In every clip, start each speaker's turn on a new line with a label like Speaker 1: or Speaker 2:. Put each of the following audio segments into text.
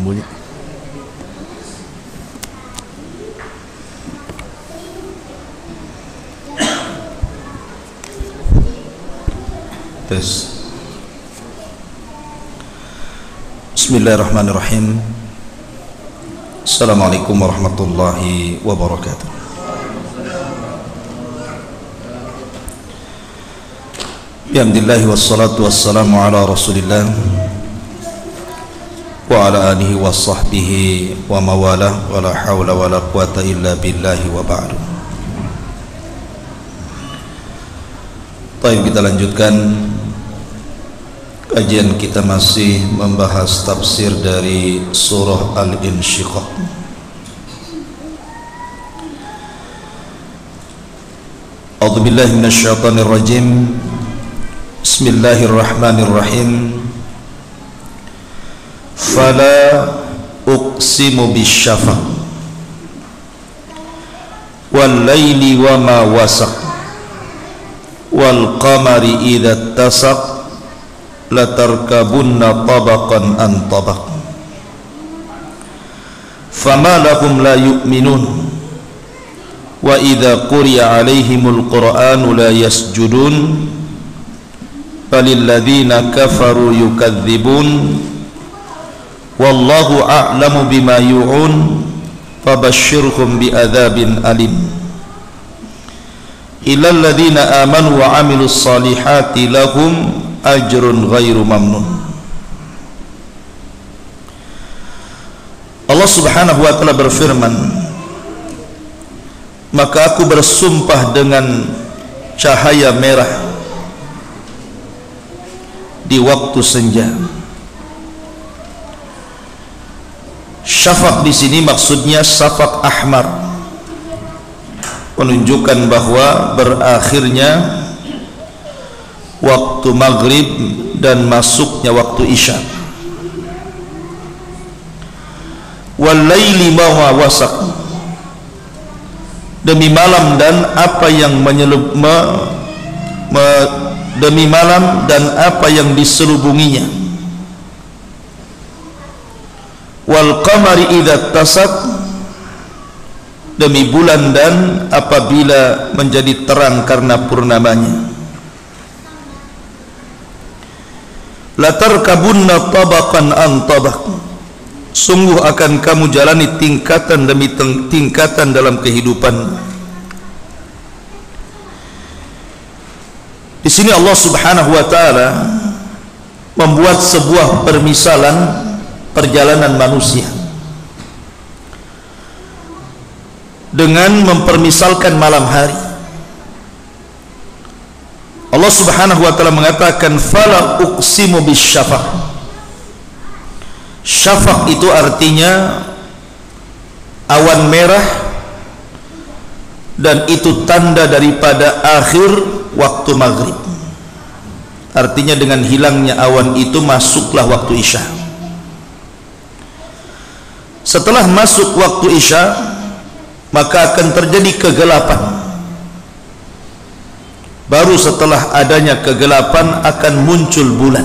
Speaker 1: bunyi. Tes. Bismillahirrahmanirrahim. Assalamualaikum warahmatullahi wabarakatuh. Alhamdulillah wassalatu wassalamu ala rasulillah wa ala alihi wa sahbihi wa mawalah wa la hawla wa la quwata illa billahi wa ba'du. Baik, kita lanjutkan kajian kita, masih membahas tafsir dari surah Al-Insyiqaq. A'udzu billahi minasyaitonir rajim. Bismillahirrahmanirrahim. Fala uqsimu bisyafaq wal laili wa ma wasaq wal qamari idza tasaq latarkabunna tabaqan an tabaq fama lahum la yu'minun wa idza quri'a alaihimul qur'anu la yasjudun balilladzina kafaru yukadzibun wallahu a'lamu bima yu'un fabashshirhum bi'adzabin alim illal ladzina amanu wa 'amilus salihati lahum ajrun ghairu mamnun. Allah Subhanahu wa ta'ala berfirman, maka aku bersumpah dengan cahaya merah di waktu senja. Syafaq di sini maksudnya syafaq ahmar, menunjukkan bahwa berakhirnya waktu maghrib dan masuknya waktu isya. Wal laili ma wasaq, demi malam dan apa yang demi malam dan apa yang diselubunginya. Wal qamari idza tasaq, demi bulan dan apabila menjadi terang karena purnamanya. Latarkabunna tabaqan an tabaq, sungguh akan kamu jalani tingkatan demi tingkatan dalam kehidupan. Di sini Allah Subhanahu wa ta'ala membuat sebuah permisalan perjalanan manusia dengan mempermisalkan malam hari. Allah Subhanahu wa ta'ala mengatakan fala uqsimu bisyafaq. Syafaq itu artinya awan merah, dan itu tanda daripada akhir waktu maghrib. Artinya dengan hilangnya awan itu masuklah waktu isya. Setelah masuk waktu isya, maka akan terjadi kegelapan. Baru setelah adanya kegelapan akan muncul bulan.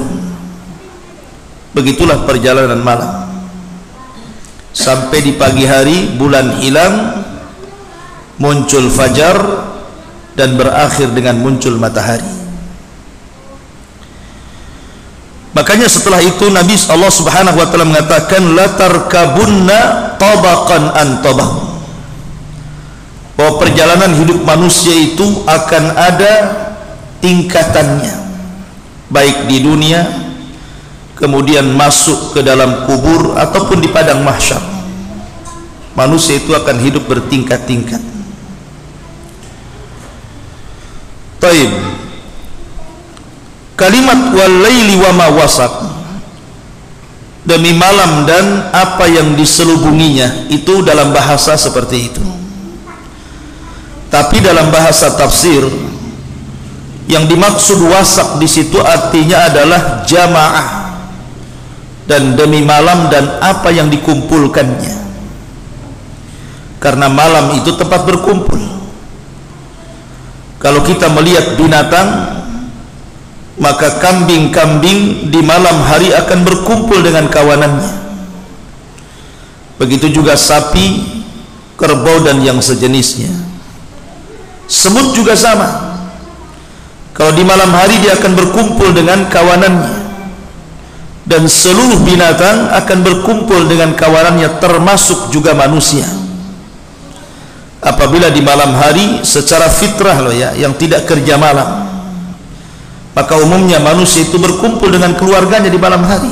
Speaker 1: Begitulah perjalanan malam. Sampai di pagi hari bulan hilang, muncul fajar, dan berakhir dengan muncul matahari. Makanya setelah itu Nabi Allah Subhanahu wa ta'ala mengatakan latarkabunna tabaqan an tabaq, bahwa perjalanan hidup manusia itu akan ada tingkatannya, baik di dunia, kemudian masuk ke dalam kubur, ataupun di padang mahsyar. Manusia itu akan hidup bertingkat-tingkat. Taib. Kalimat wal laili wa ma wasaq, demi malam dan apa yang diselubunginya, itu dalam bahasa seperti itu. Tapi dalam bahasa tafsir, yang dimaksud wasaq di situ artinya adalah jamaah, dan demi malam dan apa yang dikumpulkannya. Karena malam itu tempat berkumpul. Kalau kita melihat binatang, maka kambing-kambing di malam hari akan berkumpul dengan kawanannya. begitu juga sapi, kerbau dan yang sejenisnya. Semut juga sama. Kalau di malam hari dia akan berkumpul dengan kawanannya, dan seluruh binatang akan berkumpul dengan kawanannya, termasuk juga manusia. Apabila di malam hari secara fitrah loh ya, yang tidak kerja malam, maka umumnya manusia itu berkumpul dengan keluarganya di malam hari,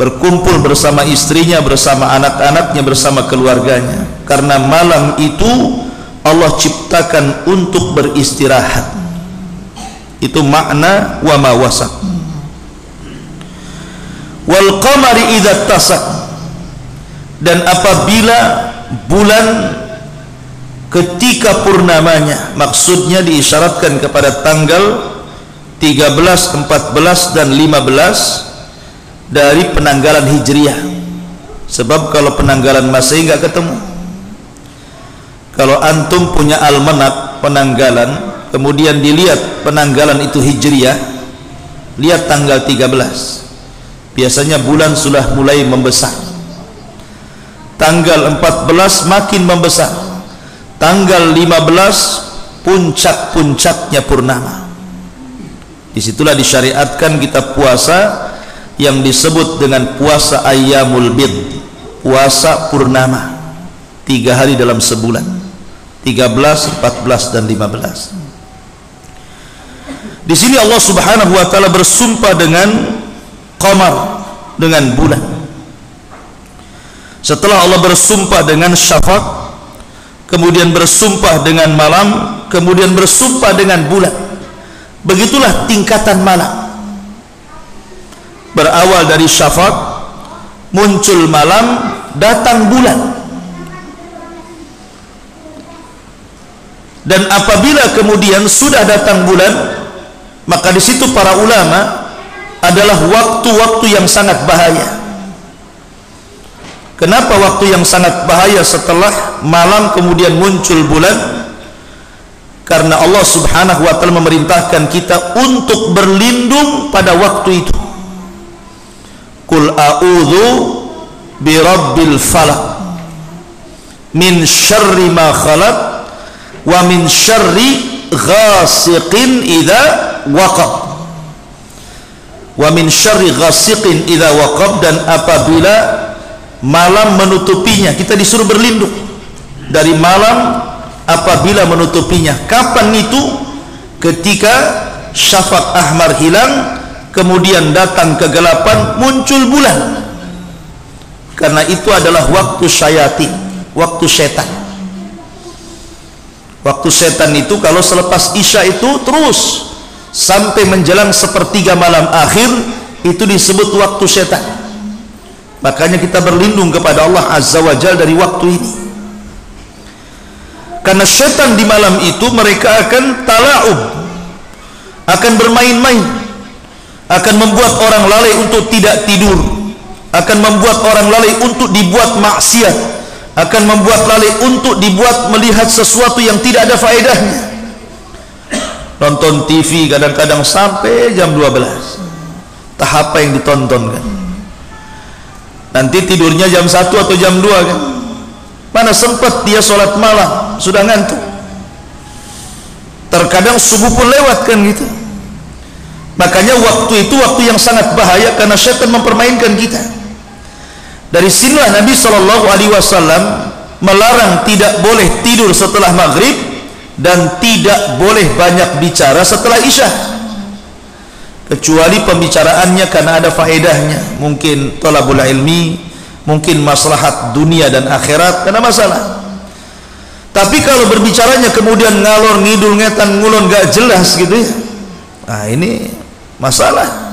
Speaker 1: berkumpul bersama istrinya, bersama anak-anaknya, bersama keluarganya, karena malam itu Allah ciptakan untuk beristirahat. Itu makna wa ma wasaq. Wal qamari idza tasak, dan apabila bulan ketika purnamanya, maksudnya diisyaratkan kepada tanggal 13, 14 dan 15 dari penanggalan Hijriah. Sebab kalau penanggalan Masehi nggak ketemu. Kalau antum punya almanak penanggalan, kemudian dilihat penanggalan itu Hijriah, lihat tanggal 13, biasanya bulan sudah mulai membesar. Tanggal 14 makin membesar, tanggal 15 puncak-puncaknya purnama. Disitulah disyariatkan kita puasa yang disebut dengan puasa ayyamul bid, puasa purnama, 3 hari dalam sebulan, 13, 14 dan 15. Di sini Allah Subhanahu wa taala bersumpah dengan qamar, dengan bulan. Setelah Allah bersumpah dengan syafaq, kemudian bersumpah dengan malam, kemudian bersumpah dengan bulan. Begitulah tingkatan malam. Berawal dari syafaq, muncul malam, datang bulan. Dan apabila kemudian sudah datang bulan, maka di situ para ulama adalah waktu-waktu yang sangat bahaya. Kenapa waktu yang sangat bahaya setelah malam kemudian muncul bulan? Karena Allah Subhanahu wa taala memerintahkan kita untuk berlindung pada waktu itu. Qul a'udzu birabbil falaq min syarri ma khalaq wa min syarri ghasiqin idza waqab wa min syarri ghasiqin idza waqab. Dan apabila malam menutupinya, kita disuruh berlindung dari malam apabila menutupinya. Kapan itu? Ketika syafaq ahmar hilang, kemudian datang kegelapan, muncul bulan. Karena itu adalah waktu syayatin, waktu setan. Waktu setan itu kalau selepas isya itu terus sampai menjelang sepertiga malam akhir, itu disebut waktu setan. Makanya kita berlindung kepada Allah Azza wa Jalla dari waktu ini. Karena setan di malam itu mereka akan tala'ub, akan bermain-main, akan membuat orang lalai untuk tidak tidur, akan membuat orang lalai untuk dibuat maksiat, akan membuat lalai untuk dibuat melihat sesuatu yang tidak ada faedahnya. Nonton TV kadang-kadang sampai jam 12, tahap apa yang ditonton kan? Nanti tidurnya jam 1 atau jam 2 kan? Mana sempat dia sholat malam, sudah ngantuk. Terkadang subuh pun lewat kan gitu. Makanya waktu itu waktu yang sangat bahaya karena syaitan mempermainkan kita. Dari sinilah Nabi SAW melarang tidak boleh tidur setelah maghrib dan tidak boleh banyak bicara setelah isya, kecuali pembicaraannya karena ada faedahnya, mungkin talabul ilmi, mungkin maslahat dunia dan akhirat, karena masalah. Tapi kalau berbicaranya kemudian ngalor ngidul ngetan ngulon gak jelas gitu ya, nah ini masalah.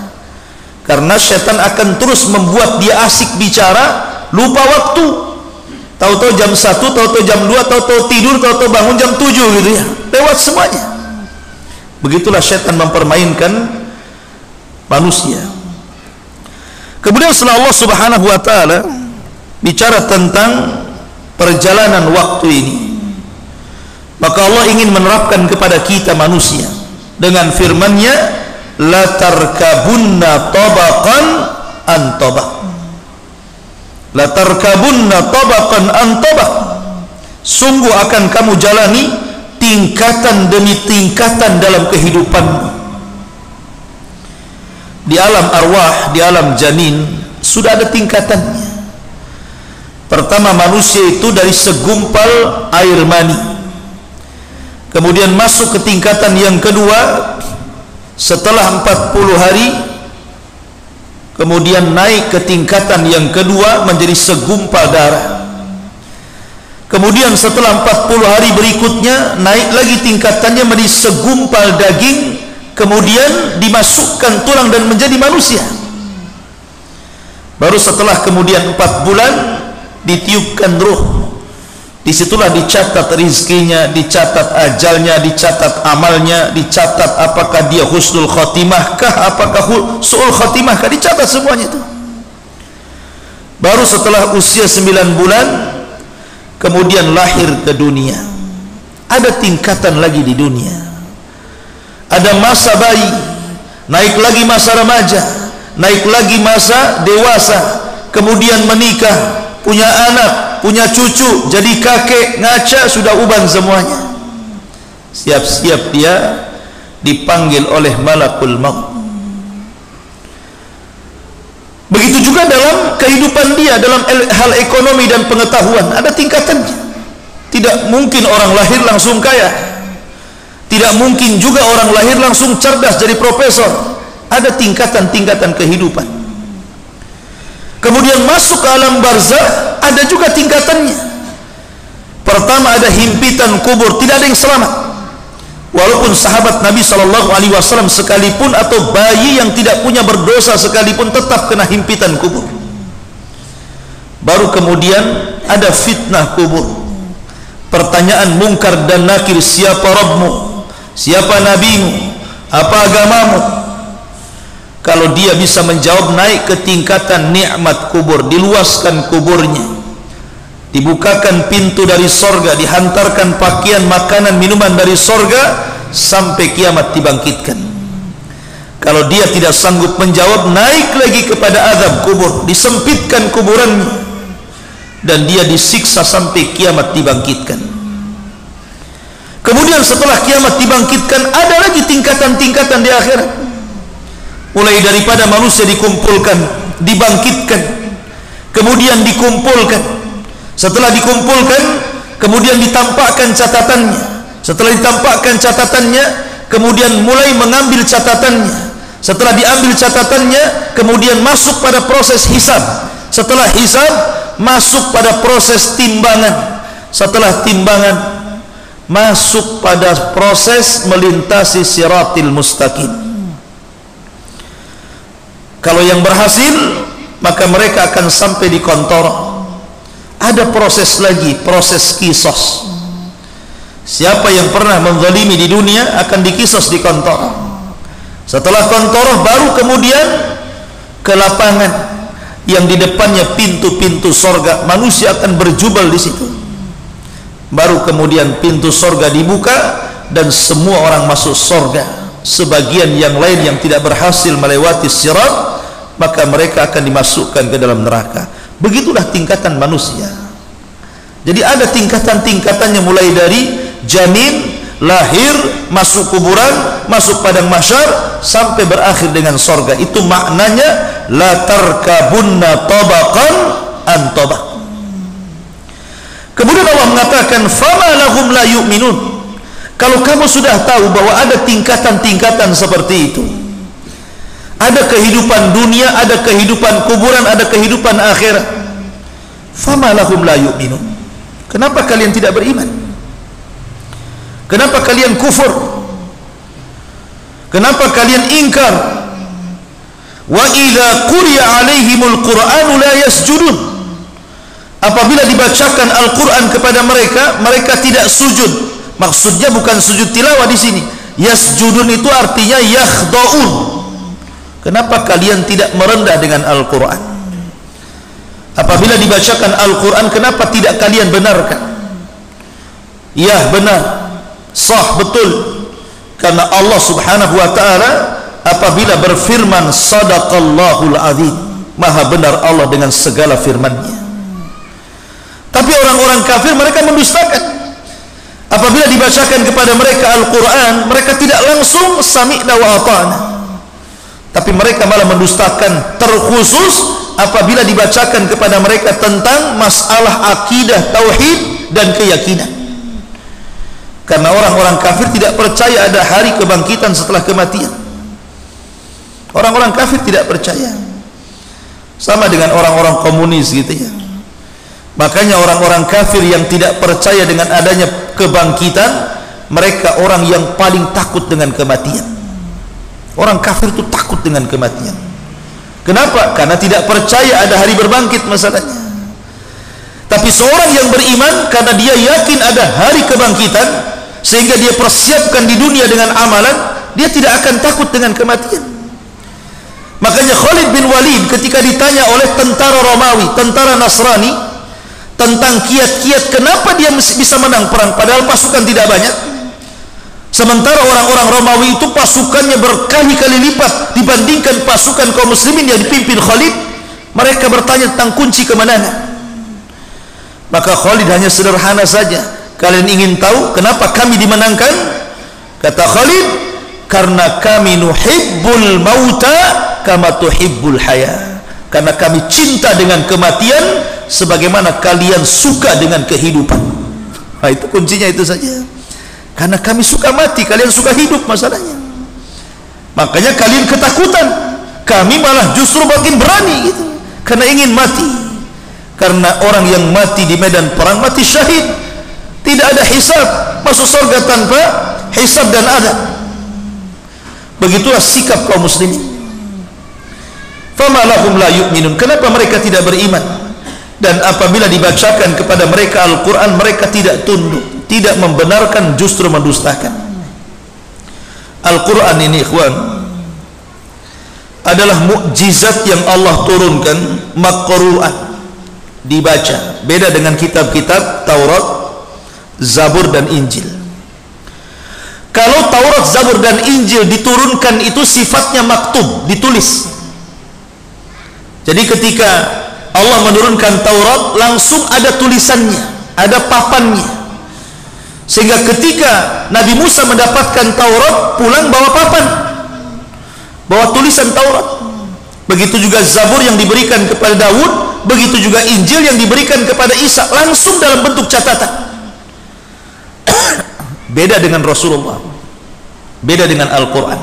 Speaker 1: Karena setan akan terus membuat dia asik bicara, lupa waktu. Tahu-tahu jam 1, tahu-tahu jam 2, tahu-tahu tidur, tahu-tahu bangun jam 7 gitu ya, lewat semuanya. Begitulah setan mempermainkan manusia. Kemudian setelah Allah Subhanahu wa taala bicara tentang perjalanan waktu ini, maka Allah ingin menerapkan kepada kita manusia dengan firman-Nya, la tarkabunna tabaqan an tabaq. La tarkabunna tabaqan an tabaq. Sungguh akan kamu jalani tingkatan demi tingkatan dalam kehidupan. Di alam arwah, di alam janin sudah ada tingkatannya. Pertama, manusia itu dari segumpal air mani, kemudian masuk ke tingkatan yang kedua setelah 40 hari, kemudian naik ke tingkatan yang kedua menjadi segumpal darah. Kemudian setelah 40 hari berikutnya naik lagi tingkatannya menjadi segumpal daging, kemudian dimasukkan tulang dan menjadi manusia. Baru setelah kemudian 4 bulan ditiupkan ruh. Disitulah dicatat rizkinya, dicatat ajalnya, dicatat amalnya, dicatat apakah dia husnul khotimah kah, apakah su'ul khotimah kah, dicatat semuanya itu. Baru setelah usia 9 bulan kemudian lahir ke dunia. Ada tingkatan lagi di dunia. Ada masa bayi, naik lagi masa remaja, naik lagi masa dewasa, kemudian menikah, punya anak, punya cucu, jadi kakek, ngaca, sudah uban semuanya. Siap-siap dia dipanggil oleh malakul maut. Begitu juga dalam kehidupan dia, dalam hal ekonomi dan pengetahuan ada tingkatannya. Tidak mungkin orang lahir langsung kaya, tidak mungkin juga orang lahir langsung cerdas jadi profesor. Ada tingkatan-tingkatan kehidupan. Kemudian masuk ke alam barzakh, ada juga tingkatannya. Pertama ada himpitan kubur, tidak ada yang selamat. Walaupun sahabat Nabi SAW sekalipun atau bayi yang tidak punya berdosa sekalipun tetap kena himpitan kubur. Baru kemudian ada fitnah kubur. Pertanyaan mungkar dan nakir, siapa Rabbmu, siapa nabimu, apa agamamu. Kalau dia bisa menjawab, naik ke tingkatan nikmat kubur, diluaskan kuburnya, dibukakan pintu dari sorga, dihantarkan pakaian, makanan, minuman dari sorga, sampai kiamat dibangkitkan. Kalau dia tidak sanggup menjawab, naik lagi kepada azab kubur, disempitkan kuburannya, dan dia disiksa sampai kiamat dibangkitkan. Kemudian setelah kiamat dibangkitkan, ada lagi tingkatan-tingkatan di akhirat. Mulai daripada manusia dikumpulkan, dibangkitkan, kemudian dikumpulkan. Setelah dikumpulkan, kemudian ditampakkan catatannya. Setelah ditampakkan catatannya, kemudian mulai mengambil catatannya. Setelah diambil catatannya, kemudian masuk pada proses hisab. Setelah hisab, masuk pada proses timbangan. Setelah timbangan, masuk pada proses melintasi siratil mustaqim. Kalau yang berhasil, maka mereka akan sampai di kontor. Ada proses lagi, proses kisos. Siapa yang pernah menzalimi di dunia akan dikisos di kontor. Setelah kontor, baru kemudian ke lapangan yang di depannya pintu-pintu sorga. Manusia akan berjubel di situ. Baru kemudian pintu sorga dibuka dan semua orang masuk sorga. Sebagian yang lain yang tidak berhasil melewati sirat, maka mereka akan dimasukkan ke dalam neraka. Begitulah tingkatan manusia. Jadi ada tingkatan-tingkatannya, mulai dari janin, lahir, masuk kuburan, masuk padang mahsyar, sampai berakhir dengan sorga. Itu maknanya la tarkabunna tabaqan an tabaq. Kemudian Allah mengatakan fama lahum la yu'minun. Kalau kamu sudah tahu bahwa ada tingkatan-tingkatan seperti itu, ada kehidupan dunia, ada kehidupan kuburan, ada kehidupan akhirat, fama lahum la yu'minun. Kenapa kalian tidak beriman? Kenapa kalian kufur? Kenapa kalian ingkar? Wa idza quriya alaihimul qur'anu la yasjudun. Apabila dibacakan Al-Qur'an kepada mereka, mereka tidak sujud. Maksudnya bukan sujud tilawah di sini. Yasjudun itu artinya yakhda'un. Kenapa kalian tidak merendah dengan Al-Qur'an? Apabila dibacakan Al-Qur'an, kenapa tidak kalian benarkan? Ya, benar, sah, betul. Karena Allah Subhanahu wa ta'ala apabila berfirman sadaqallahul azim, maha benar Allah dengan segala firman-Nya. Tapi orang-orang kafir mereka mendustakan. Apabila dibacakan kepada mereka Al-Quran, mereka tidak langsung sami'na wa ata'na, tapi mereka malah mendustakan, terkhusus apabila dibacakan kepada mereka tentang masalah akidah, tauhid dan keyakinan. Karena orang-orang kafir tidak percaya ada hari kebangkitan setelah kematian. Orang-orang kafir tidak percaya. Sama dengan orang-orang komunis gitu ya. Makanya orang-orang kafir yang tidak percaya dengan adanya kebangkitan, mereka orang yang paling takut dengan kematian. Orang kafir itu takut dengan kematian. Kenapa? Karena tidak percaya ada hari berbangkit masalahnya. Tapi seorang yang beriman, karena dia yakin ada hari kebangkitan, sehingga dia persiapkan di dunia dengan amalan, dia tidak akan takut dengan kematian. Makanya Khalid bin Walid ketika ditanya oleh tentara Romawi, tentara Nasrani, tentang kiat-kiat kenapa dia bisa menang perang padahal pasukan tidak banyak, sementara orang-orang Romawi itu pasukannya berkali-kali lipat dibandingkan pasukan kaum muslimin yang dipimpin Khalid. Mereka bertanya tentang kunci kemenangan. Maka Khalid hanya sederhana saja, kalian ingin tahu kenapa kami dimenangkan? Kata Khalid, karena kami nuhibbul mauta kama tuhibbul haya, karena kami cinta dengan kematian sebagaimana kalian suka dengan kehidupan. Nah, itu kuncinya itu saja. Karena kami suka mati, kalian suka hidup masalahnya. Makanya kalian ketakutan, kami malah justru makin berani gitu. Karena ingin mati. Karena orang yang mati di medan perang mati syahid, tidak ada hisab, masuk surga tanpa hisab dan adab. Begitulah sikap kaum muslimin. Fama lahum la yu'minun, kenapa mereka tidak beriman? Dan apabila dibacakan kepada mereka Al-Quran, mereka tidak tunduk, tidak membenarkan, justru mendustakan. Al-Quran ini ikhwan adalah mukjizat yang Allah turunkan, maqru'an, dibaca. Beda dengan kitab-kitab Taurat, Zabur dan Injil. Kalau Taurat, Zabur dan Injil diturunkan itu sifatnya maktub, ditulis. Jadi ketika Allah menurunkan Taurat, langsung ada tulisannya, ada papannya. Sehingga ketika Nabi Musa mendapatkan Taurat, pulang bawa papan, bawa tulisan Taurat. Begitu juga Zabur yang diberikan kepada Daud, begitu juga Injil yang diberikan kepada Isa, langsung dalam bentuk catatan. Beda dengan Rasulullah, beda dengan Al-Quran.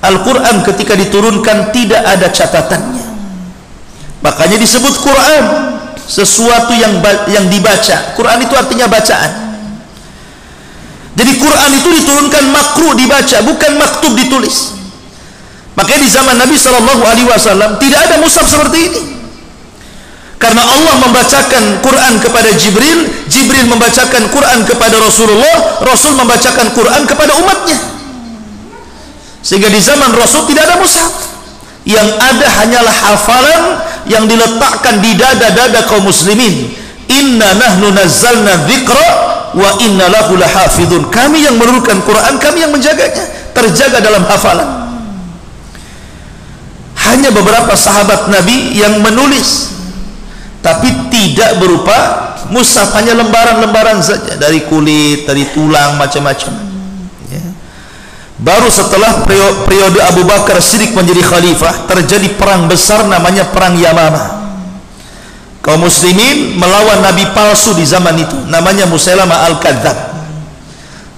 Speaker 1: Al-Quran ketika diturunkan tidak ada catatannya. Makanya disebut Quran, sesuatu yang dibaca. Quran itu artinya bacaan. Jadi Quran itu diturunkan makruh dibaca, bukan maktub ditulis. Makanya di zaman Nabi SAW tidak ada mushaf seperti ini. Karena Allah membacakan Quran kepada Jibril, Jibril membacakan Quran kepada Rasulullah, Rasul membacakan Quran kepada umatnya. Sehingga di zaman Rasul tidak ada mushaf. Yang ada hanyalah hafalan yang diletakkan di dada-dada kaum muslimin. Inna nahnu nazzalna dzikra wa inna lahu lahafidun. Kami yang menurunkan Quran, kami yang menjaganya, terjaga dalam hafalan. Hanya beberapa sahabat Nabi yang menulis, tapi tidak berupa mushaf, hanya lembaran-lembaran saja, dari kulit, dari tulang, macam-macam. Baru setelah periode Abu Bakar Siddiq menjadi khalifah, terjadi perang besar namanya perang Yamamah. Kaum muslimin melawan nabi palsu di zaman itu, namanya Musailamah Al-Kadzdzab.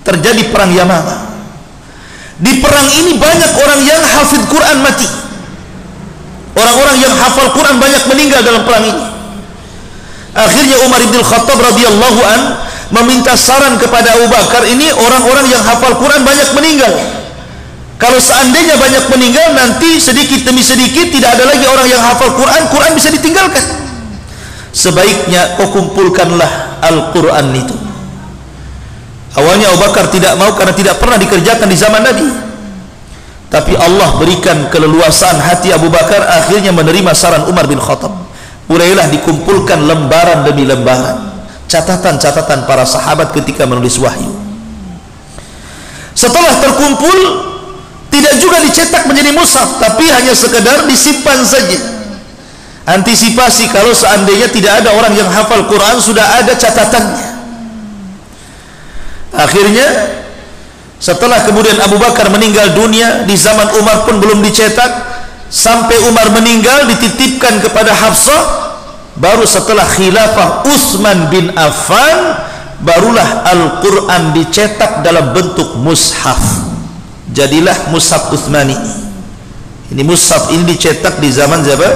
Speaker 1: Terjadi perang Yamamah. Di perang ini banyak orang yang hafid Quran mati. Orang-orang yang hafal Quran banyak meninggal dalam perang ini. Akhirnya Umar bin Khattab radhiyallahu an meminta saran kepada Abu Bakar, ini orang-orang yang hafal Quran banyak meninggal. Kalau seandainya banyak meninggal, nanti sedikit demi sedikit tidak ada lagi orang yang hafal Quran, Quran bisa ditinggalkan. Sebaiknya kau kumpulkanlah Al-Quran itu. Awalnya Abu Bakar tidak mau karena tidak pernah dikerjakan di zaman Nabi. Tapi Allah berikan keleluasaan hati Abu Bakar, akhirnya menerima saran Umar bin Khattab. Mulailah dikumpulkan lembaran demi lembaran, catatan-catatan para sahabat ketika menulis wahyu. Setelah terkumpul, tidak juga dicetak menjadi mushaf, tapi hanya sekedar disimpan saja. antisipasi kalau seandainya tidak ada orang yang hafal Quran, sudah ada catatannya. Akhirnya setelah kemudian Abu Bakar meninggal dunia, di zaman Umar pun belum dicetak, sampai Umar meninggal dititipkan kepada Hafsah. Baru setelah khilafah Utsman bin Affan, barulah Al-Quran dicetak dalam bentuk mushaf. Jadilah mushaf Utsmani. Ini mushaf ini dicetak di zaman siapa?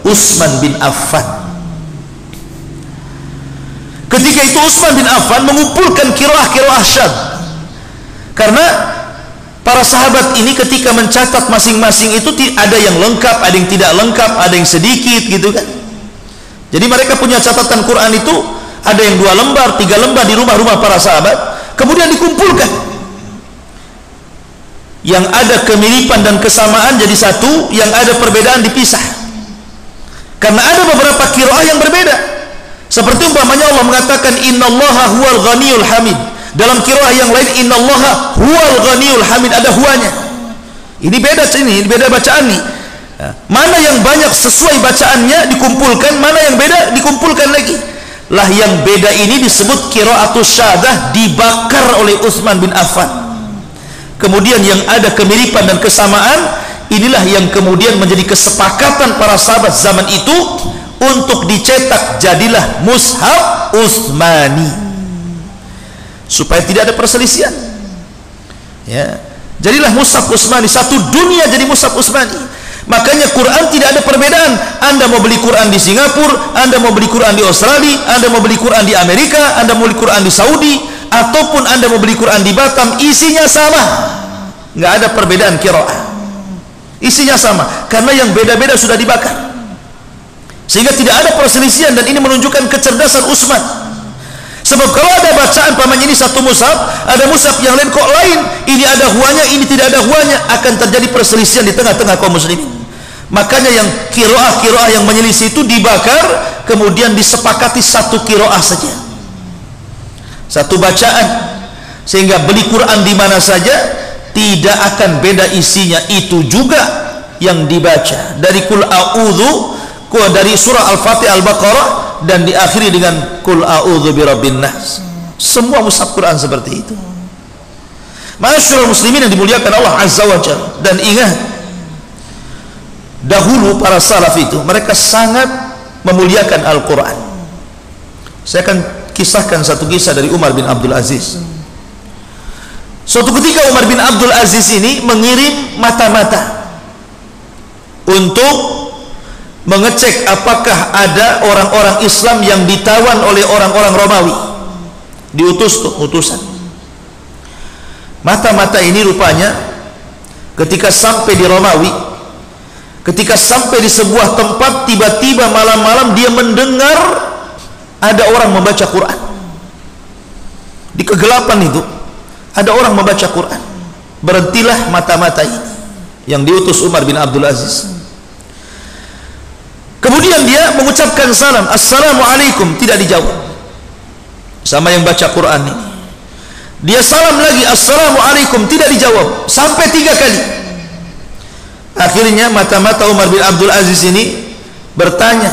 Speaker 1: Utsman bin Affan. Ketika itu Utsman bin Affan mengumpulkan qiraah-qiraah syadz. Karena para sahabat ini ketika mencatat masing-masing itu ada yang lengkap, ada yang tidak lengkap, ada yang sedikit gitu kan. Jadi mereka punya catatan Quran itu ada yang 2 lembar, 3 lembar di rumah-rumah para sahabat, kemudian dikumpulkan. Yang ada kemiripan dan kesamaan jadi satu, yang ada perbedaan dipisah. Karena ada beberapa qiraah yang berbeda. Seperti umpamanya Allah mengatakan innallaha huwal ghaniyul hamid. Dalam qiraah yang lain innallaha huwal ghaniyul hamid, ada huwanya. Ini beda bacaan nih. Mana yang banyak sesuai bacaannya dikumpulkan, mana yang beda dikumpulkan lagi. Lah yang beda ini disebut qiraatus syadzah, dibakar oleh Utsman bin Affan. Kemudian yang ada kemiripan dan kesamaan, inilah yang kemudian menjadi kesepakatan para sahabat zaman itu untuk dicetak, jadilah mushaf Utsmani, supaya tidak ada perselisihan. Ya, jadilah mushaf Utsmani, satu dunia jadi mushaf Utsmani. Makanya Quran tidak ada perbedaan. Anda mau beli Quran di Singapura, Anda mau beli Quran di Australia, Anda mau beli Quran di Amerika, Anda mau beli Quran di Saudi, ataupun Anda mau beli Quran di Batam, isinya sama. Nggak ada perbedaan qiraah. Isinya sama, karena yang beda-beda sudah dibakar. Sehingga tidak ada perselisihan, dan ini menunjukkan kecerdasan Utsman. Sebab kalau ada bacaan pamannya ini satu mushaf, ada mushaf yang lain kok lain, ini ada huanya, ini tidak ada huanya, akan terjadi perselisihan di tengah-tengah kaum muslimin. Makanya yang qiraah yang menyelisih itu dibakar, kemudian disepakati satu qiraah saja, satu bacaan, sehingga beli Quran di mana saja tidak akan beda isinya. Itu juga yang dibaca dari Qul A'udzu, dari surah Al-Fatihah, Al-Baqarah, dan diakhiri dengan Qul A'udzu birabbin nas. Semua mushaf Quran seperti itu. Ma'asyiral muslimin yang dimuliakan Allah Azza wa Jalla. Dan ingat, dahulu para salaf itu mereka sangat memuliakan Al-Quran. Saya akan kisahkan satu kisah dari Umar bin Abdul Aziz. Suatu ketika Umar bin Abdul Aziz ini mengirim mata-mata untuk mengecek apakah ada orang-orang Islam yang ditawan oleh orang-orang Romawi. Diutus tuh utusan. Mata-mata ini rupanya ketika sampai di Romawi, ketika sampai di sebuah tempat, tiba-tiba malam-malam dia mendengar ada orang membaca Quran. Di kegelapan itu ada orang membaca Quran. Berhentilah mata-mata ini yang diutus Umar bin Abdul Aziz. Kemudian dia mengucapkan salam, Assalamualaikum, tidak dijawab sama yang baca Quran ini. Dia salam lagi, Assalamualaikum, tidak dijawab sampai 3 kali. Akhirnya mata-mata Umar bin Abdul Aziz ini bertanya,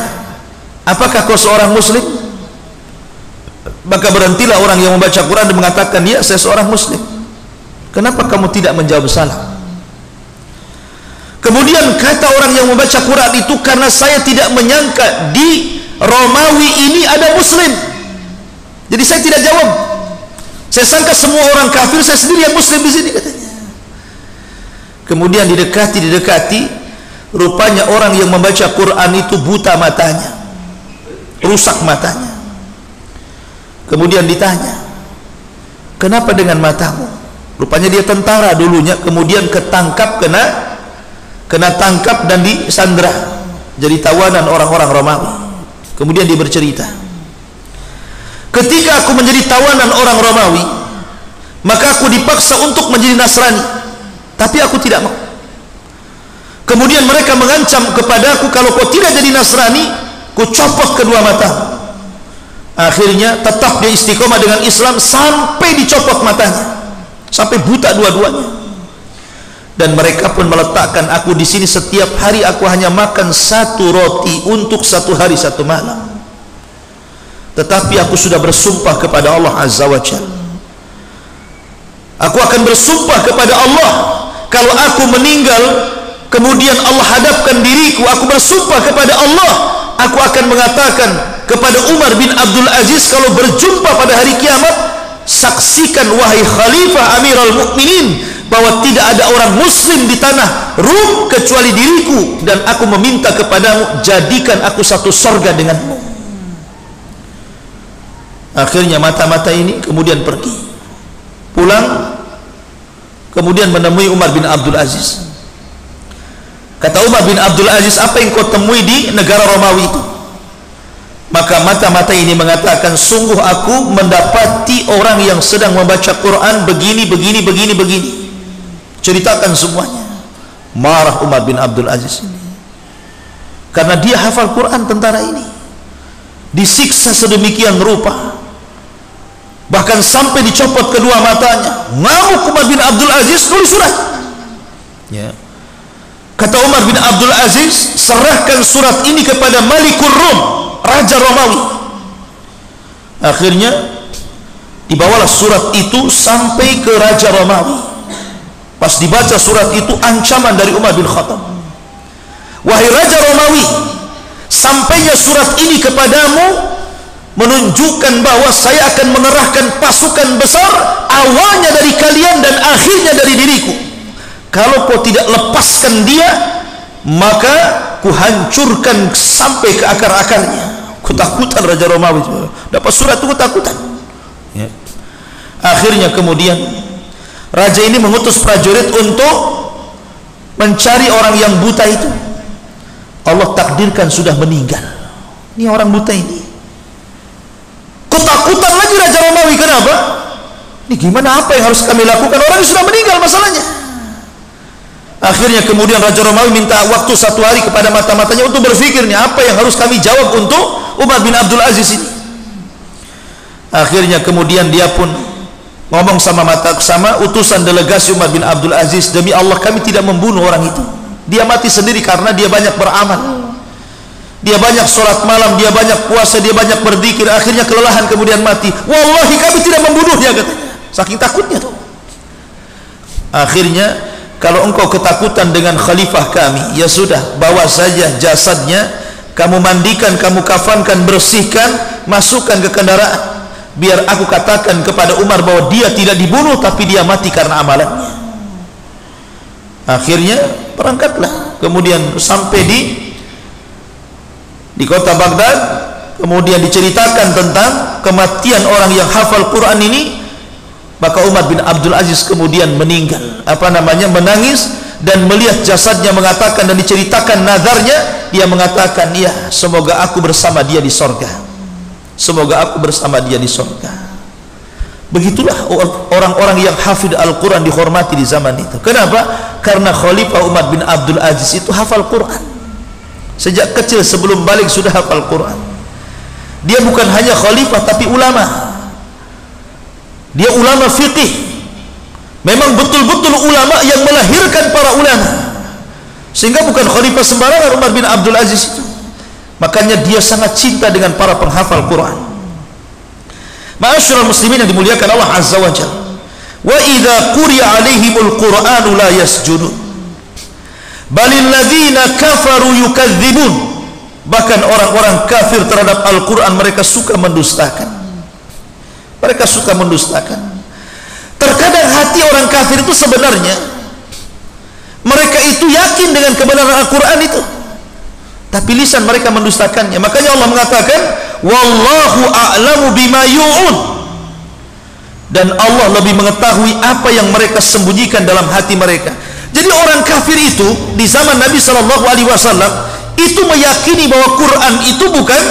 Speaker 1: apakah kau seorang muslim? Maka berhentilah orang yang membaca Quran dan mengatakan, ya, saya seorang muslim. Kenapa kamu tidak menjawab salam? Kemudian kata orang yang membaca Quran itu, karena saya tidak menyangka di Romawi ini ada muslim, jadi saya tidak jawab. Saya sangka semua orang kafir, saya sendiri yang muslim di sini, katanya. Kemudian didekati, rupanya orang yang membaca Quran itu buta matanya, rusak matanya. Kemudian ditanya, kenapa dengan matamu? Rupanya dia tentara dulunya, kemudian ketangkap, kena tangkap dan disandra, jadi tawanan orang-orang Romawi. Kemudian dia bercerita, ketika aku menjadi tawanan orang Romawi, maka aku dipaksa untuk menjadi Nasrani, tapi aku tidak mau. Kemudian mereka mengancam kepadaku, kalau kau tidak jadi Nasrani, ku copot kedua mata. Akhirnya tetap dia istiqomah dengan Islam sampai dicopot matanya, sampai buta dua-duanya. dan mereka pun meletakkan aku di sini. Setiap hari aku hanya makan 1 roti untuk 1 hari 1 malam. Tetapi aku sudah bersumpah kepada Allah Azza wa Jalla, aku akan bersumpah kepada Allah, kalau aku meninggal kemudian Allah hadapkan diriku, aku bersumpah kepada Allah, aku akan mengatakan kepada Umar bin Abdul Aziz, kalau berjumpa pada hari kiamat, saksikan wahai Khalifah Amirul Mukminin, bahwa tidak ada orang muslim di tanah Rum kecuali diriku, dan aku meminta kepadamu, jadikan aku satu sorga denganmu. Akhirnya mata-mata ini kemudian pergi pulang, kemudian menemui Umar bin Abdul Aziz. Kata Umar bin Abdul Aziz, apa yang kau temui di negara Romawi itu? Maka mata-mata ini mengatakan, sungguh aku mendapati orang yang sedang membaca Quran begini, begini, begini, begini. Ceritakan semuanya. Marah Umar bin Abdul Aziz ini, karena dia hafal Quran, tentara ini disiksa sedemikian rupa, bahkan sampai dicopot kedua matanya. Ngamuk Umar bin Abdul Aziz, tulis surat. Ya. Kata Umar bin Abdul Aziz, serahkan surat ini kepada Malikur Rum, Raja Romawi. Akhirnya dibawalah surat itu sampai ke Raja Romawi. Pas dibaca surat itu, ancaman dari Umar bin Khattab, wahai Raja Romawi, sampainya surat ini kepadamu menunjukkan bahwa saya akan mengerahkan pasukan besar, awalnya dari kalian dan akhirnya dari diriku. Kalau kau tidak lepaskan dia, maka kuhancurkan sampai ke akar-akarnya. Ketakutan Raja Romawi, dapat surat itu ketakutan. Ya. Akhirnya kemudian raja ini mengutus prajurit untuk mencari orang yang buta itu. Allah takdirkan sudah meninggal. Ini orang buta ini. Ketakutan lagi Raja Romawi. Kenapa? Ini gimana, apa yang harus kami lakukan? Orang yang sudah meninggal masalahnya. Akhirnya kemudian Raja Romawi minta waktu 1 hari kepada mata-matanya untuk berpikir, nih apa yang harus kami jawab untuk Umar bin Abdul Aziz ini. Akhirnya kemudian dia pun ngomong sama utusan delegasi Umar bin Abdul Aziz, demi Allah kami tidak membunuh orang itu, dia mati sendiri karena dia banyak beramal, dia banyak sholat malam, dia banyak puasa, dia banyak berzikir, akhirnya kelelahan kemudian mati. Wallahi kami tidak membunuhnya, katanya, saking takutnya tuh. Akhirnya, kalau engkau ketakutan dengan khalifah kami, ya sudah, bawa saja jasadnya, kamu mandikan, kamu kafankan, bersihkan, masukkan ke kendaraan, biar aku katakan kepada Umar bahwa dia tidak dibunuh, tapi dia mati karena amalannya. Akhirnya berangkatlah, kemudian sampai di kota Baghdad, kemudian diceritakan tentang kematian orang yang hafal Quran ini. Maka Umar bin Abdul Aziz kemudian meninggal, menangis, dan melihat jasadnya, mengatakan dan diceritakan nazarnya, dia mengatakan, ya semoga aku bersama dia di sorga, semoga aku bersama dia di sorga. Begitulah orang-orang yang hafid Al-Quran dihormati di zaman itu. Kenapa? Karena Khalifah Umar bin Abdul Aziz itu hafal Quran. Sejak kecil sebelum balik sudah hafal Quran. Dia bukan hanya khalifah tapi ulama. Dia ulama fiqih. Memang betul-betul ulama yang melahirkan para ulama. Sehingga bukan khalifah sembarangan Umar bin Abdul Aziz itu. Makanya dia sangat cinta dengan para penghafal Quran. Ma'asyiral muslimin yang dimuliakan Allah Azza wa Jalla. Wa idza quri'a 'alaihimul Qur'anu la yasjudun. Balil ladzina kafaru yukadzibun. Bahkan orang-orang kafir terhadap Al-Quran mereka suka mendustakan. Mereka suka mendustakan. Terkadang hati orang kafir itu sebenarnya mereka itu yakin dengan kebenaran Al-Quran itu, tapi lisan mereka mendustakannya. Makanya Allah mengatakan, wallahu a'lamu bima yu'un, dan Allah lebih mengetahui apa yang mereka sembunyikan dalam hati mereka. Jadi orang kafir itu di zaman Nabi SAW itu meyakini bahwa Quran itu bukan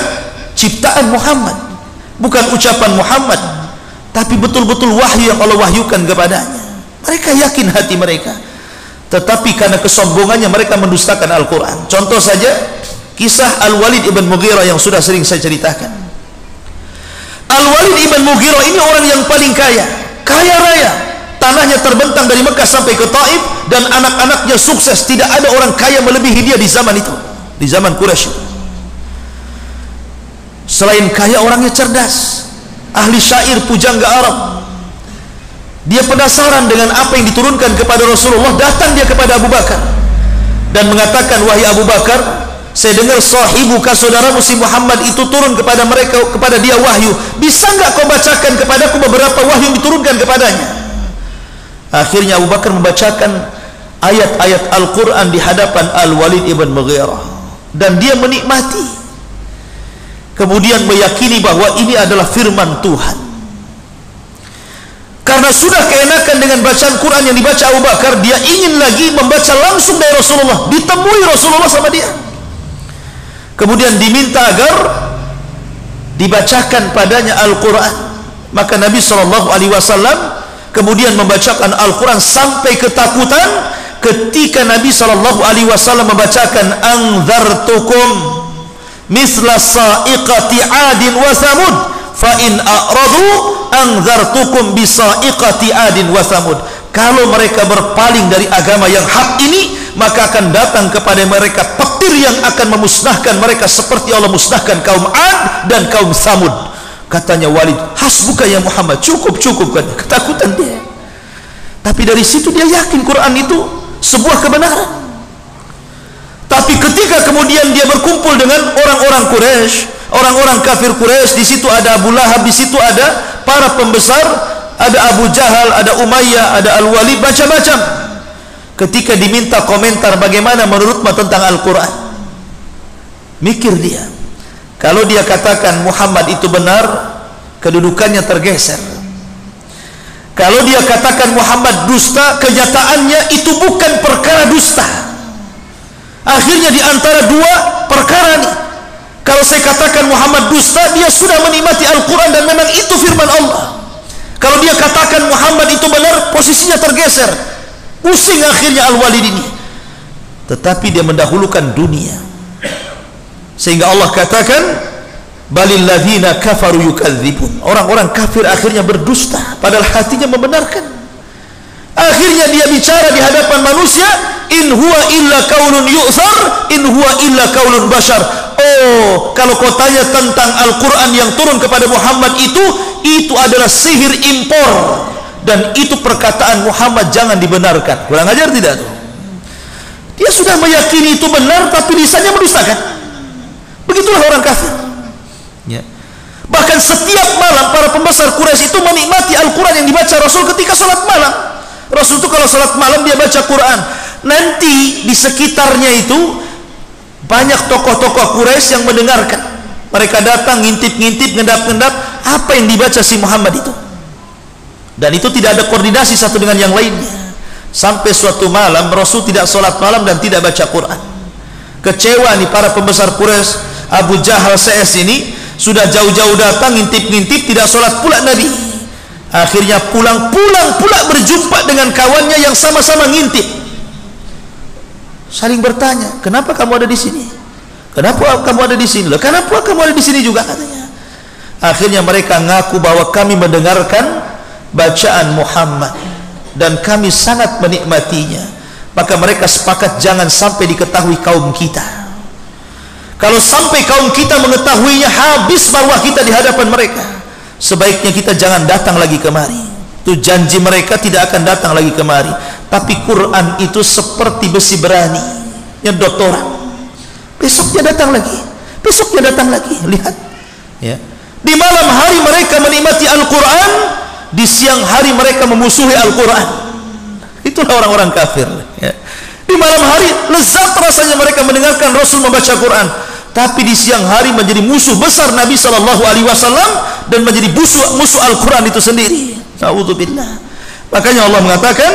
Speaker 1: ciptaan Muhammad, bukan ucapan Muhammad, tapi betul-betul wahyu yang Allah wahyukan kepadanya. Mereka yakin hati mereka, tetapi karena kesombongannya mereka mendustakan Al-Quran. Contoh saja kisah Al-Walid ibn Mughirah yang sudah sering saya ceritakan. Al-Walid ibn Mughirah ini orang yang paling kaya, kaya raya, tanahnya terbentang dari Mekah sampai ke Taif, dan anak-anaknya sukses. Tidak ada orang kaya melebihi dia di zaman itu, di zaman Quraisy. Selain kaya, orangnya cerdas, ahli syair, pujangga Arab. Dia penasaran dengan apa yang diturunkan kepada Rasulullah. Datang dia kepada Abu Bakar dan mengatakan, wahai Abu Bakar, saya dengar sahibuka, saudaramu si Muhammad itu turun kepada dia wahyu. Bisa enggak kau bacakan kepadaku beberapa wahyu yang diturunkan kepadanya? Akhirnya Abu Bakar membacakan ayat-ayat Al-Quran di hadapan Al-Walid ibn Mughirah, dan dia menikmati, kemudian meyakini bahwa ini adalah firman Tuhan. Karena sudah keenakan dengan bacaan Quran yang dibaca Abu Bakar, dia ingin lagi membaca langsung dari Rasulullah. Ditemui Rasulullah sama dia, kemudian diminta agar dibacakan padanya Al-Quran. Maka Nabi SAW kemudian membacakan Al-Quran sampai ketakutan ketika Nabi SAW membacakan, anzartukum misla sa'iqati adin wa samud fa in a'radu anzartukum bisa'iqati adin wa samud. Kalau mereka berpaling dari agama yang hak ini, maka akan datang kepada mereka petir yang akan memusnahkan mereka seperti Allah musnahkan kaum Ad dan kaum Samud. Katanya Walid, hasbuka ya Muhammad, cukup kan. Ketakutan dia, tapi dari situ dia yakin Quran itu sebuah kebenaran. Tapi ketika kemudian dia berkumpul dengan orang-orang Quraisy, orang-orang kafir Quraisy, di situ ada Abu Lahab, di situ ada para pembesar, ada Abu Jahal, ada Umayyah, ada Al-Walid, macam-macam. Ketika diminta komentar bagaimana menurutmu tentang Al-Quran, mikir dia, kalau dia katakan Muhammad itu benar, kedudukannya tergeser. Kalau dia katakan Muhammad dusta, kenyataannya itu bukan perkara dusta. Akhirnya di antara dua perkara nih, kalau saya katakan Muhammad dusta, dia sudah menikmati Al-Quran dan memang itu firman Allah. Kalau dia katakan Muhammad itu benar, posisinya tergeser. Pusing akhirnya Al-Walid ini. Tetapi dia mendahulukan dunia, sehingga Allah katakan, balil ladzina kafaru yukadzibun. Orang-orang kafir akhirnya berdusta padahal hatinya membenarkan. Akhirnya dia bicara di hadapan manusia, in huwa illa qaulun yu'thar, in huwa illa qaulun bashar. Oh, kalau kau tanya tentang Al-Quran yang turun kepada Muhammad itu adalah sihir impor, dan itu perkataan Muhammad, jangan dibenarkan. Kurang ajar tidak tuh? Dia sudah meyakini itu benar, tapi lisannya mendustakan. Begitulah orang kafir ya. Bahkan setiap malam para pembesar Quraisy itu menikmati Al-Quran yang dibaca Rasul ketika sholat malam. Rasul itu kalau sholat malam dia baca Quran. Nanti di sekitarnya itu banyak tokoh-tokoh Quraisy yang mendengarkan. Mereka datang ngintip-ngintip, ngendap-ngendap apa yang dibaca si Muhammad itu, dan itu tidak ada koordinasi satu dengan yang lainnya. Sampai suatu malam Rasul tidak sholat malam dan tidak baca Quran. Kecewa nih para pembesar Quraisy. Abu Jahal CS ini sudah jauh-jauh datang ngintip-ngintip, tidak sholat pula Nabi. Akhirnya pulang pula berjumpa dengan kawannya yang sama-sama ngintip. Saling bertanya, kenapa kamu ada di sini? Kenapa kamu ada di sini? Loh, kenapa kamu ada di sini juga, katanya. Akhirnya mereka ngaku bahwa kami mendengarkan bacaan Muhammad dan kami sangat menikmatinya. Maka mereka sepakat jangan sampai diketahui kaum kita. Kalau sampai kaum kita mengetahuinya, habis marwah kita di hadapan mereka. Sebaiknya kita jangan datang lagi kemari. Itu janji mereka, tidak akan datang lagi kemari. Tapi Quran itu seperti besi berani, nyedot orang. Besoknya datang lagi, besoknya datang lagi. Lihat ya, di malam hari mereka menikmati Al-Quran, di siang hari mereka memusuhi Al-Quran. Itulah orang-orang kafir ya. Di malam hari lezat rasanya mereka mendengarkan Rasul membaca Quran, tapi di siang hari menjadi musuh besar Nabi SAW dan menjadi musuh Al-Quran itu sendiri. Na'udzubillah. Makanya Allah mengatakan,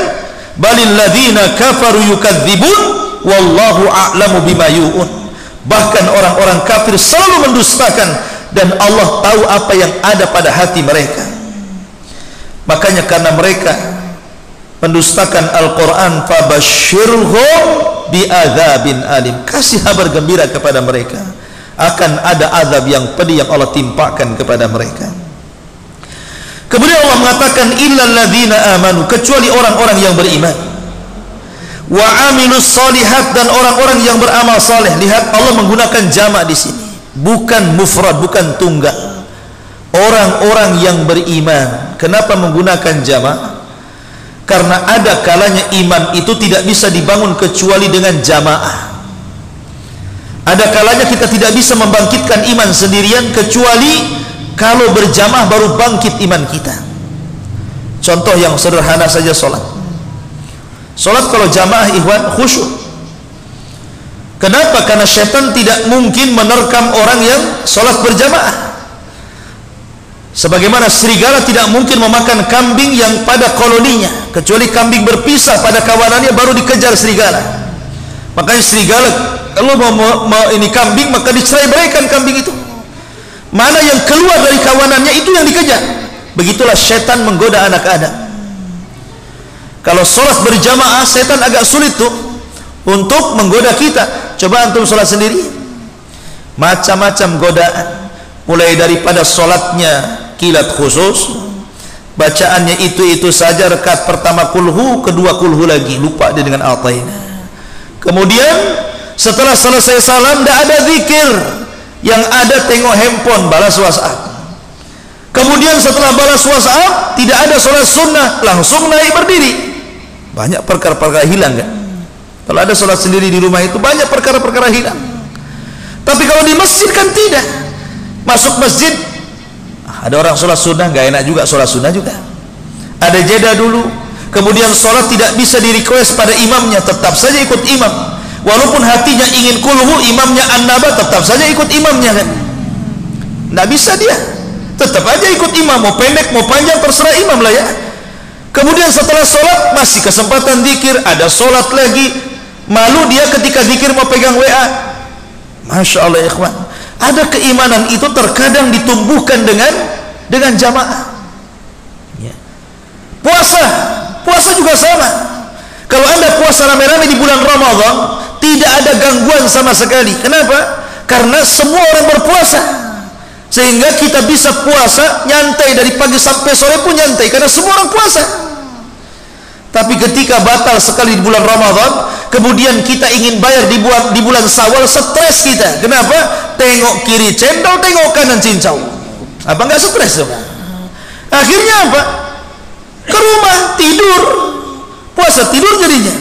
Speaker 1: balil ladzina kafaru yukadzibun wallahu a'lamu bima yu'un. Bahkan orang-orang kafir selalu mendustakan, dan Allah tahu apa yang ada pada hati mereka. Makanya karena mereka mendustakan Al-Quran, fabashshirhum bi'adzabin alim, kasih kabar gembira kepada mereka akan ada azab yang pedih yang Allah timpakan kepada mereka. Kemudian Allah mengatakan illal ladzina amanu, kecuali orang-orang yang beriman, wa amilus solihat, dan orang-orang yang beramal saleh. Lihat, Allah menggunakan jamak di sini, bukan mufrad, bukan tunggal. Orang-orang yang beriman. Kenapa menggunakan jamak? Karena ada kalanya iman itu tidak bisa dibangun kecuali dengan jamaah. Ada kalanya kita tidak bisa membangkitkan iman sendirian kecuali kalau berjamaah baru bangkit iman kita. Contoh yang sederhana saja, sholat. Sholat kalau jamaah ikhwan khusyuk. Kenapa? Karena syaitan tidak mungkin menerkam orang yang sholat berjamaah. Sebagaimana serigala tidak mungkin memakan kambing yang pada koloninya, kecuali kambing berpisah pada kawanannya baru dikejar serigala. Makanya serigala kalau mau ini kambing, maka dicerai-beraikan kambing itu. Mana yang keluar dari kawanannya itu yang dikejar. Begitulah syaitan menggoda anak Adam. Kalau sholat berjamaah, syaitan agak sulit tuh untuk menggoda kita. Coba antum sholat sendiri, macam-macam godaan. Mulai daripada sholatnya kilat khusus, bacaannya itu saja, rakaat pertama kulhu, kedua kulhu lagi, lupa dia dengan ataina. Kemudian setelah selesai salam tidak ada zikir, yang ada tengok handphone, balas WhatsApp. Kemudian setelah balas WhatsApp tidak ada sholat sunnah, langsung naik berdiri. Banyak perkara-perkara hilang kan? Kalau ada sholat sendiri di rumah itu banyak perkara-perkara hilang. Tapi kalau di masjid kan tidak. Masuk masjid, ada orang sholat sunnah, gak enak juga sholat sunnah juga. Ada jeda dulu. Kemudian sholat tidak bisa di request pada imamnya, tetap saja ikut imam. Walaupun hatinya ingin kulhu, imamnya an-naba, tetap saja ikut imamnya kan. Nggak bisa dia, tetap aja ikut imam. Mau pendek mau panjang terserah imam lah ya. Kemudian setelah sholat masih kesempatan zikir, ada sholat lagi. Malu dia ketika zikir mau pegang WA. Masya Allah ikhwan, ada keimanan itu terkadang ditumbuhkan dengan jamaah. Ya. Puasa juga sama. Kalau anda puasa rame-rame di bulan Ramadan, tidak ada gangguan sama sekali. Kenapa? Karena semua orang berpuasa, sehingga kita bisa puasa nyantai dari pagi sampai sore pun nyantai, karena semua orang puasa. Tapi ketika batal sekali di bulan Ramadan, kemudian kita ingin bayar di bulan Syawal, stres kita. Kenapa? Tengok kiri cendol, tengok kanan cincau. Apa enggak stres? Akhirnya apa? Ke rumah tidur, puasa tidur jadinya.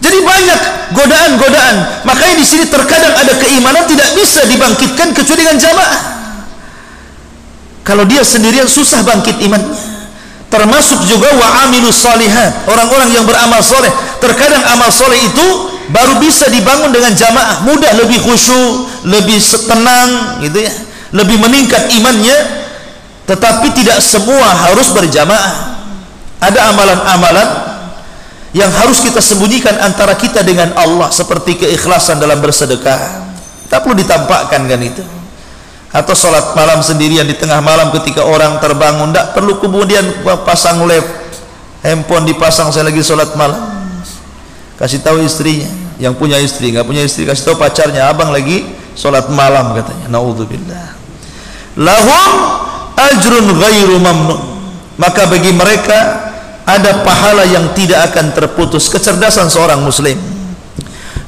Speaker 1: Jadi banyak godaan-godaan. Makanya di sini terkadang ada keimanan tidak bisa dibangkitkan kecuali dengan jamaah. Kalau dia sendirian susah bangkit imannya. Termasuk juga wa amilus shalihat, orang-orang yang beramal soleh. Terkadang amal soleh itu baru bisa dibangun dengan jamaah, mudah, lebih khusyuk, lebih tenang gitu ya, lebih meningkat imannya. Tetapi tidak semua harus berjamaah. Ada amalan-amalan yang harus kita sembunyikan antara kita dengan Allah, seperti keikhlasan dalam bersedekah. Tak perlu ditampakkan kan itu. Atau sholat malam sendirian di tengah malam ketika orang terbangun, tidak perlu kemudian pasang lab, handphone dipasang, saya lagi sholat malam. Kasih tahu istrinya, yang punya istri, nggak punya istri kasih tahu pacarnya, abang lagi sholat malam katanya. Naudzubillah. Lahum ajrun ghairu mamnun. Maka bagi mereka ada pahala yang tidak akan terputus. Kecerdasan seorang muslim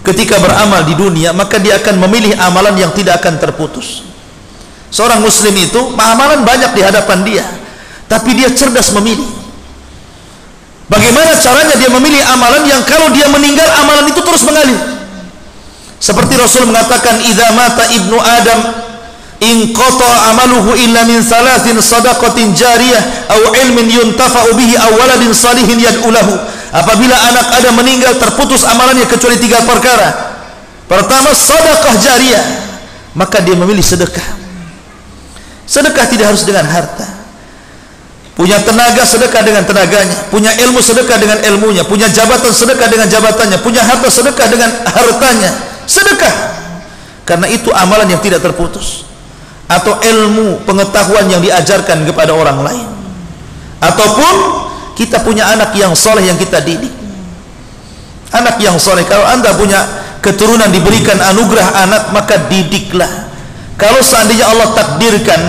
Speaker 1: ketika beramal di dunia, maka dia akan memilih amalan yang tidak akan terputus. Seorang muslim itu amalan banyak di hadapan dia, tapi dia cerdas memilih. Bagaimana caranya dia memilih amalan yang kalau dia meninggal amalan itu terus mengalir? Seperti Rasul mengatakan, idza mata ibnu Adam inqata amaluhu illa min salasin sadaqatin jariyah aw ilmin yuntafa'u bihi aw waladin salihin yad'u lahu. Apabila anak Adam meninggal, terputus amalannya kecuali 3 perkara. Pertama, sedekah jariyah, maka dia memilih sedekah. Sedekah tidak harus dengan harta. Punya tenaga, sedekah dengan tenaganya. Punya ilmu, sedekah dengan ilmunya. Punya jabatan, sedekah dengan jabatannya. Punya harta, sedekah dengan hartanya. Sedekah, karena itu amalan yang tidak terputus. Atau ilmu, pengetahuan yang diajarkan kepada orang lain. Ataupun kita punya anak yang soleh yang kita didik. Anak yang soleh, kalau anda punya keturunan diberikan anugerah anak, maka didiklah. Kalau seandainya Allah takdirkan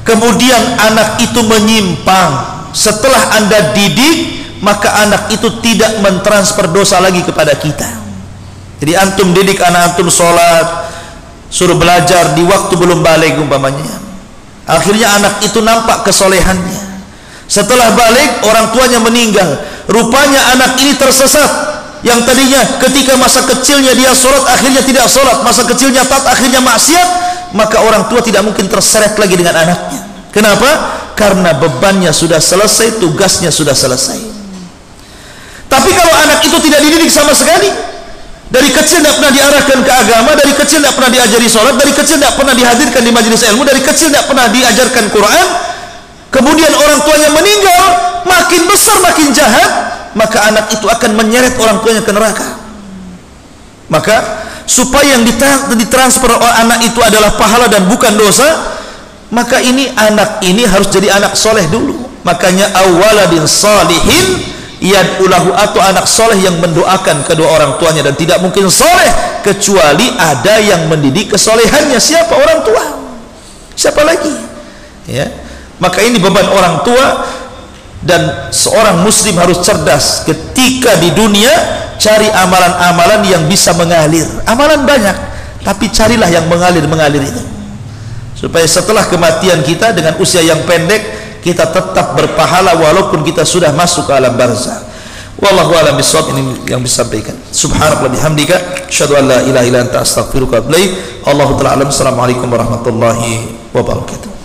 Speaker 1: kemudian anak itu menyimpang, setelah Anda didik, maka anak itu tidak mentransfer dosa lagi kepada kita. Jadi antum didik anak antum sholat, suruh belajar di waktu belum balik umpamanya, akhirnya anak itu nampak kesolehannya. Setelah balik orang tuanya meninggal, rupanya anak ini tersesat. Yang tadinya ketika masa kecilnya dia sholat, akhirnya tidak sholat, masa kecilnya taat, akhirnya maksiat, maka orang tua tidak mungkin terseret lagi dengan anaknya. Kenapa? Karena bebannya sudah selesai, tugasnya sudah selesai. Tapi kalau anak itu tidak dididik sama sekali, dari kecil tidak pernah diarahkan ke agama, dari kecil tidak pernah diajari sholat, dari kecil tidak pernah dihadirkan di majelis ilmu, dari kecil tidak pernah diajarkan Quran, kemudian orang tuanya meninggal, makin besar makin jahat, maka anak itu akan menyeret orang tuanya ke neraka. Maka supaya yang ditransfer oleh anak itu adalah pahala dan bukan dosa, maka ini anak ini harus jadi anak soleh dulu. Makanya awaladin salihin yad'ulahu, atau anak soleh yang mendoakan kedua orang tuanya, dan tidak mungkin soleh kecuali ada yang mendidik kesolehannya. Siapa? Orang tua. Siapa lagi? Ya. Maka ini beban orang tua, dan seorang muslim harus cerdas ketika di dunia. Cari amalan-amalan yang bisa mengalir. Amalan banyak, tapi carilah yang mengalir itu, supaya setelah kematian kita dengan usia yang pendek, kita tetap berpahala walaupun kita sudah masuk ke alam barzakh. Wallahu a'lam bishawab. Ini yang bisa sampaikan. Subhanallah bihamdika, asyhadu an la ilaha illa anta, astaghfiruka wa atubu ilaik. Allahu ta'ala alam. Assalamualaikum warahmatullahi wabarakatuh.